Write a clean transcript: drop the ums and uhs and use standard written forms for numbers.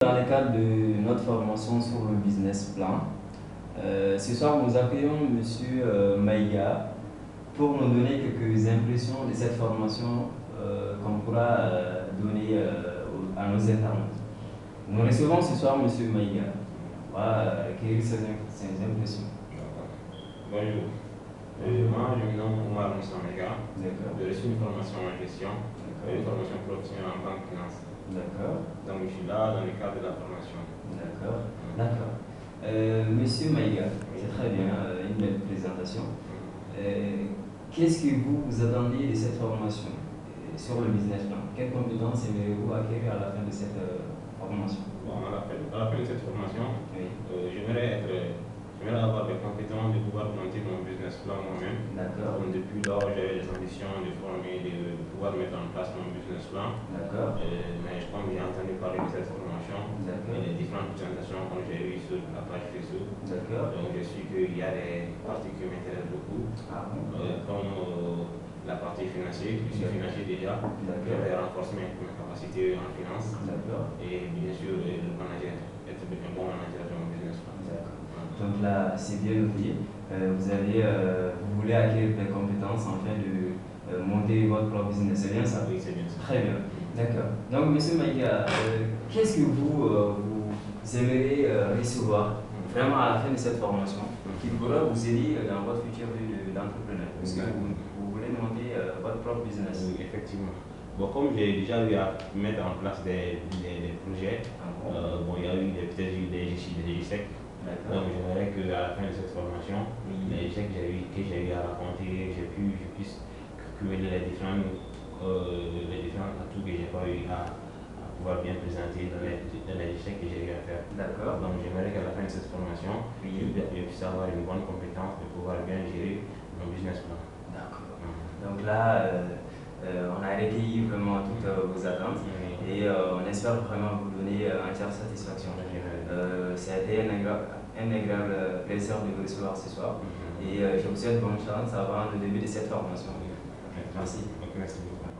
Dans le cadre de notre formation sur le business plan, ce soir nous accueillons Monsieur Maïga pour nous donner quelques impressions de cette formation qu'on pourra donner à nos internautes. Nous recevons ce soir Monsieur Maïga. Voilà, quelles sont ses impressions? Bonjour. Moi, je me nomme Omar Moussa Maïga. J'ai reçu une formation en gestion, une formation professionnelle en banque finance. D'accord. Donc, je suis là dans le cadre de la formation. D'accord. D'accord. Monsieur Maïga, c'est très bien, une belle présentation. Qu'est-ce que vous attendez de cette formation sur le business plan? Quelles compétences aimeriez-vous acquérir à la fin de cette formation? Bon, à la fin de cette formation, Oui. j'aimerais avoir des compétences de pouvoir monter mon business plan moi-même. D'accord. Donc, depuis lors, j'ai les ambitions de former, de pouvoir mettre en place mon business plan. D'accord. Mais comme j'ai entendu parler de cette formation et des différentes présentations que j'ai eues sur la page Facebook, D'accord. donc je suis qu'il y a des parties qui m'intéressent beaucoup, Ah bon? comme la partie financière. Je suis financier déjà, je vais renforcer mes capacités en finance et bien sûr le manager, être un bon manager de mon business plan. Donc là, c'est bien oublié. Vous voulez acquérir des compétences afin de monter votre propre business, c'est bien ça? Oui, c'est bien ça. Très bien, d'accord. Donc, Monsieur Maïga, qu'est-ce que vous aimeriez recevoir vraiment à la fin de cette formation qui pourra vous aider dans votre future vie d'entrepreneur? Parce que vous voulez monter votre propre business. Oui, effectivement. Bon, comme j'ai déjà eu à mettre en place des projets, bon, il y a eu peut-être des échecs. Donc j'aimerais qu'à la fin de cette formation, les échecs que j'ai eu à raconter, je puisse cumuler les différents atouts que j'ai pas eu à pouvoir bien présenter dans les échecs que j'ai eu à faire. D'accord. Donc j'aimerais qu'à la fin de cette formation, je puisse avoir une bonne compétence de pouvoir bien gérer mon business plan. D'accord. Donc là, on a recueilli vraiment toutes vos attentes et on espère vraiment vous donner entière satisfaction. Ça a été un agréable plaisir de vous recevoir ce soir et je vous souhaite bonne chance avant le début de cette formation. Merci. Merci beaucoup.